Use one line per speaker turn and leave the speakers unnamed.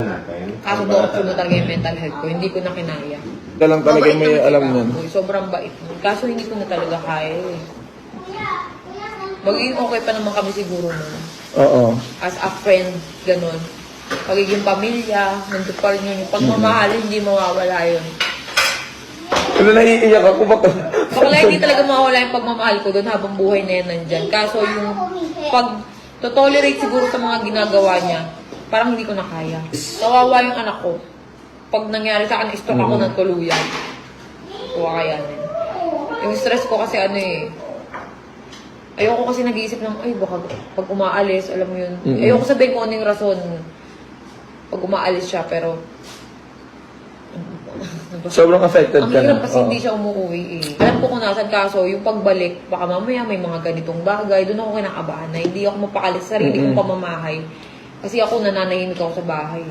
natin.
Kaso doon ko na talaga yung mental health ko. Hindi ko na kinaya.
Ka lang talaga
Mabait
may
naman si
alam
Papo,
yan.
Sobrang bait nun. Kaso hindi ko na talaga kaya eh. Magiging okay pa naman kami siguro nun.
Oo.
As a friend, ganun. Pagiging pamilya, nandun pa rin yun. Yung pagmamahal, hindi mawawala yun.
Ano naiiyak ako ba?
Bakla hindi talaga mawawala yung pagmamahal ko doon habang buhay na yan nandyan. Kaso yung pag to-tolerate siguro sa mga ginagawa niya, parang hindi ko na kaya. Kawawa yung anak ko. Pag nangyari sa akin, stroke ako ng tuluyan. Kuha kaya na. Yung stress ko kasi ano eh, ayoko kasi nag-iisip ng, ay baka pag umaalis, alam mo yun. Ayoko sabihin kung ano yung rason pag umaalis siya, pero
Sobrang affected
ang
ka
hirap
na.
kasi hindi siya umuwi eh. Alam ko kung nasan, kaso yung pagbalik, baka mamaya may mga ganitong bagay, doon ako kinakabahan na hindi ako mapakalis sa sarili kong pamamahay. Kasi ako nananahimik ako sa bahay.